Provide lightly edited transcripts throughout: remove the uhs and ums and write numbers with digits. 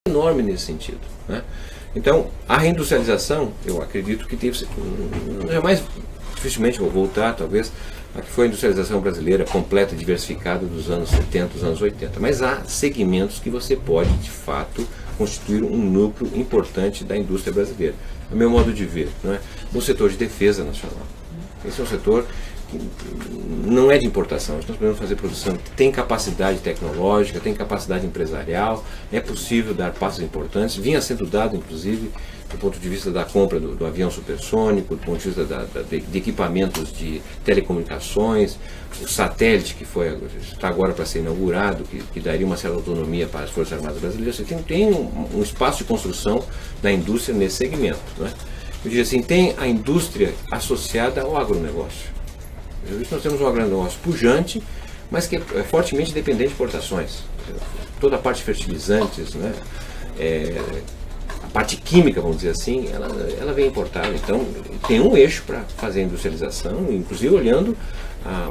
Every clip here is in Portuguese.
enorme nesse sentido, né? Então, a reindustrialização, eu acredito que jamais, dificilmente vou voltar, talvez, a que foi a industrialização brasileira completa, diversificada dos anos 70, dos anos 80. Mas há segmentos que você pode, de fato, constituir um núcleo importante da indústria brasileira. É o meu modo de ver, não é? No setor de defesa nacional. Esse é um setor que não é de importação, nós podemos fazer produção que tem capacidade tecnológica, tem capacidade empresarial, é possível dar passos importantes, vinha sendo dado, inclusive, do ponto de vista da compra do avião supersônico, do ponto de vista de equipamentos de telecomunicações, o satélite que está agora para ser inaugurado, que daria uma certa autonomia para as Forças Armadas Brasileiras. Você tem um espaço de construção da indústria nesse segmento, não é? Eu diria assim, tem a indústria associada ao agronegócio. Nós temos um agronegócio pujante, mas que é fortemente dependente de importações. Toda a parte de fertilizantes, né? A parte química, vamos dizer assim, ela vem importada. Então, tem um eixo para fazer a industrialização, inclusive olhando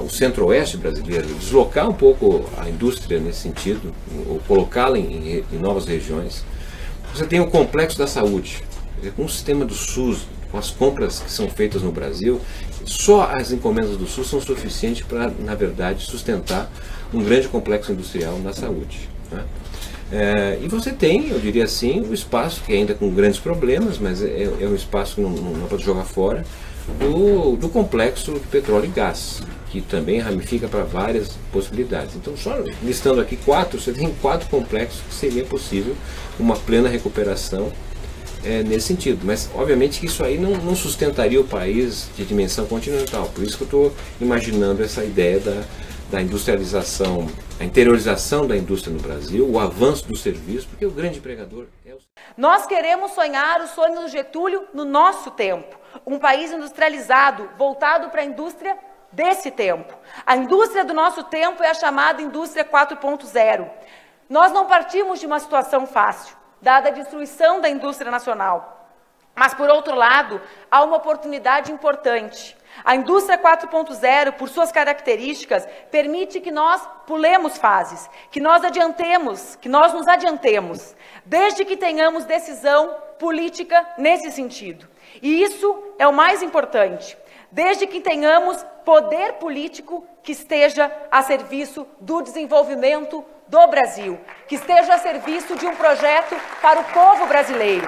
o centro-oeste brasileiro, deslocar um pouco a indústria nesse sentido, ou colocá-la em novas regiões. Você tem o complexo da saúde, com o sistema do SUS, com as compras que são feitas no Brasil, só as encomendas do SUS são suficientes para, na verdade, sustentar um grande complexo industrial na saúde, né? E você tem, eu diria assim, o espaço, que ainda com grandes problemas, mas é um espaço que não pode jogar fora, do complexo de petróleo e gás, que também ramifica para várias possibilidades. Então, só listando aqui você tem 4 complexos que seria possível uma plena recuperação nesse sentido, mas obviamente que isso aí não sustentaria o país de dimensão continental. Por isso que eu estou imaginando essa ideia da industrialização, a interiorização da indústria no Brasil, o avanço do serviço, porque o grande empregador é o... Nós queremos sonhar o sonho do Getúlio no nosso tempo, um país industrializado, voltado para a indústria desse tempo. A indústria do nosso tempo é a chamada indústria 4.0. Nós não partimos de uma situação fácil, dada a destruição da indústria nacional. Mas, por outro lado, há uma oportunidade importante. A indústria 4.0, por suas características, permite que nós pulemos fases, que nós nos adiantemos, desde que tenhamos decisão política nesse sentido. E isso é o mais importante, desde que tenhamos poder político que esteja a serviço do desenvolvimento do Brasil, que esteja a serviço de um projeto para o povo brasileiro.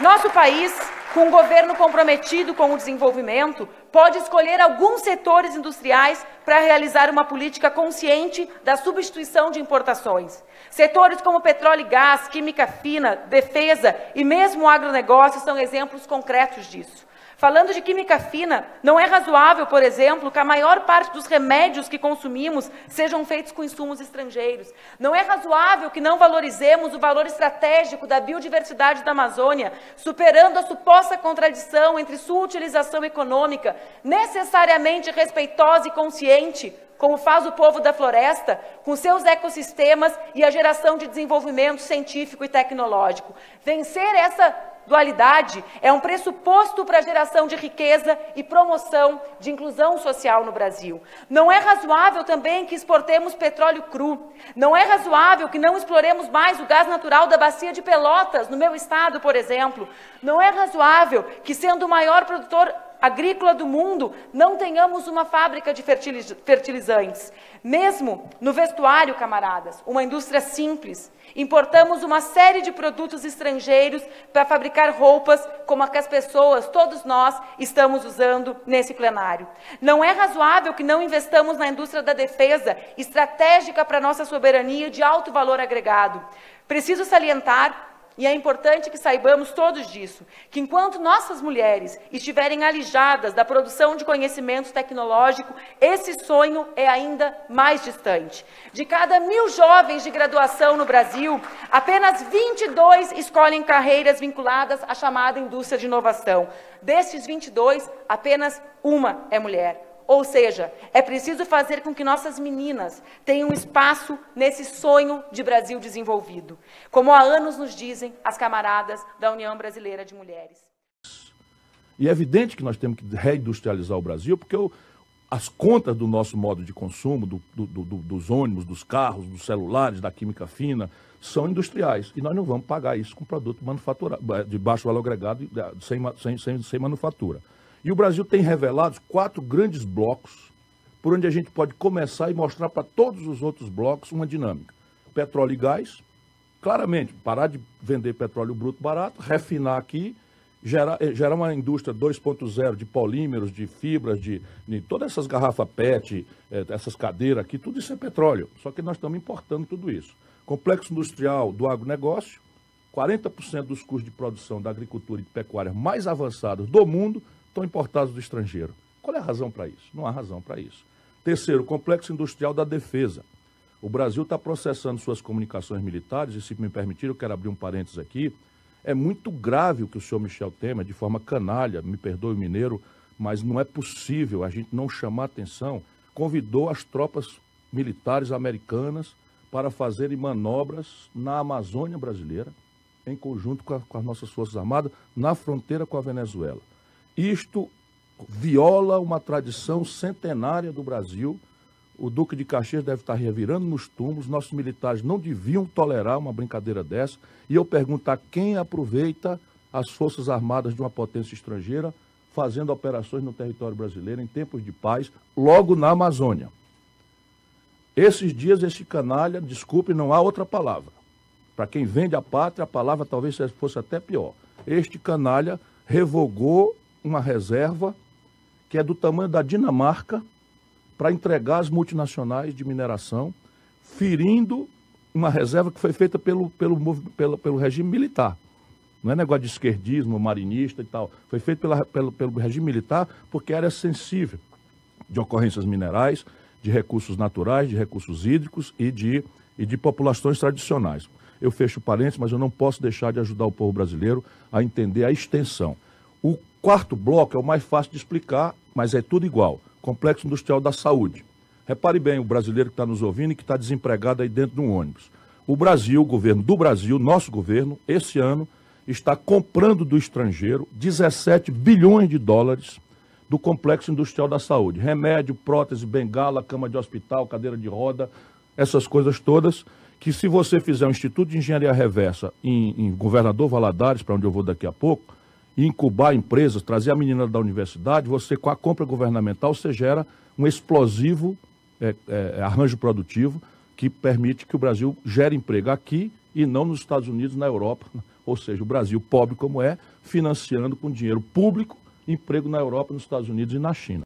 Nosso país, com um governo comprometido com o desenvolvimento, pode escolher alguns setores industriais para realizar uma política consciente da substituição de importações. Setores como petróleo e gás, química fina, defesa e mesmo o agronegócio são exemplos concretos disso. Falando de química fina, não é razoável, por exemplo, que a maior parte dos remédios que consumimos sejam feitos com insumos estrangeiros. Não é razoável que não valorizemos o valor estratégico da biodiversidade da Amazônia, superando a suposta contradição entre sua utilização econômica, necessariamente respeitosa e consciente, como faz o povo da floresta, com seus ecossistemas e a geração de desenvolvimento científico e tecnológico. Vencer essa dualidade é um pressuposto para a geração de riqueza e promoção de inclusão social no Brasil. Não é razoável também que exportemos petróleo cru. Não é razoável que não exploremos mais o gás natural da Bacia de Pelotas, no meu estado, por exemplo. Não é razoável que, sendo o maior produtor agrícola do mundo, não tenhamos uma fábrica de fertilizantes. Mesmo no vestuário, camaradas, uma indústria simples, importamos uma série de produtos estrangeiros para fabricar roupas como a que as pessoas, todos nós, estamos usando nesse plenário. Não é razoável que não investamos na indústria da defesa, estratégica para a nossa soberania de alto valor agregado. Preciso salientar, e é importante que saibamos todos disso, que enquanto nossas mulheres estiverem alijadas da produção de conhecimento tecnológico, esse sonho é ainda mais distante. De cada 1000 jovens de graduação no Brasil, apenas 22 escolhem carreiras vinculadas à chamada indústria de inovação. Destes 22, apenas uma é mulher. Ou seja, é preciso fazer com que nossas meninas tenham espaço nesse sonho de Brasil desenvolvido, como há anos nos dizem as camaradas da União Brasileira de Mulheres. E é evidente que nós temos que reindustrializar o Brasil, porque as contas do nosso modo de consumo, dos ônibus, dos carros, dos celulares, da química fina, são industriais. E nós não vamos pagar isso com produto manufaturado, de baixo valor agregado, sem manufatura. E o Brasil tem revelado 4 grandes blocos, por onde a gente pode começar e mostrar para todos os outros blocos uma dinâmica. Petróleo e gás, claramente, parar de vender petróleo bruto barato, refinar aqui, gerar uma indústria 2.0 de polímeros, de fibras, de todas essas garrafas PET, essas cadeiras aqui, tudo isso é petróleo. Só que nós estamos importando tudo isso. Complexo industrial do agronegócio, 40% dos custos de produção da agricultura e de pecuária mais avançados do mundo estão importados do estrangeiro. Qual é a razão para isso? Não há razão para isso. Terceiro, complexo industrial da defesa. O Brasil está processando suas comunicações militares, e se me permitir, eu quero abrir um parênteses aqui. É muito grave o que o senhor Michel Temer, de forma canalha, me perdoe o mineiro, mas não é possível a gente não chamar atenção, convidou as tropas militares americanas para fazerem manobras na Amazônia brasileira, em conjunto com as nossas Forças Armadas, na fronteira com a Venezuela. Isto viola uma tradição centenária do Brasil. O Duque de Caxias deve estar revirando nos túmulos, nossos militares não deviam tolerar uma brincadeira dessa. E eu pergunto a quem aproveita as Forças Armadas de uma potência estrangeira fazendo operações no território brasileiro em tempos de paz, logo na Amazônia. Esses dias, esse canalha, desculpe, não há outra palavra. Para quem vende a pátria, a palavra talvez fosse até pior. Este canalha revogou uma reserva que é do tamanho da Dinamarca para entregar às multinacionais de mineração, ferindo uma reserva que foi feita pelo regime militar. Não é negócio de esquerdismo, marinista e tal. Foi feito pelo regime militar porque era sensível de ocorrências minerais, de recursos naturais, de recursos hídricos e de populações tradicionais. Eu fecho parênteses, mas eu não posso deixar de ajudar o povo brasileiro a entender a extensão. O quarto bloco é o mais fácil de explicar, mas é tudo igual. Complexo Industrial da Saúde. Repare bem, o brasileiro que está nos ouvindo e que está desempregado aí dentro de um ônibus. O Brasil, o governo do Brasil, nosso governo, esse ano, está comprando do estrangeiro 17 bilhões de dólares do Complexo Industrial da Saúde. Remédio, prótese, bengala, cama de hospital, cadeira de roda, essas coisas todas, que se você fizer um Instituto de Engenharia Reversa em Governador Valadares, para onde eu vou daqui a pouco, e incubar empresas, trazer a menina da universidade, você com a compra governamental, você gera um explosivo arranjo produtivo que permite que o Brasil gere emprego aqui e não nos Estados Unidos, na Europa. Ou seja, o Brasil, pobre como é, financiando com dinheiro público emprego na Europa, nos Estados Unidos e na China.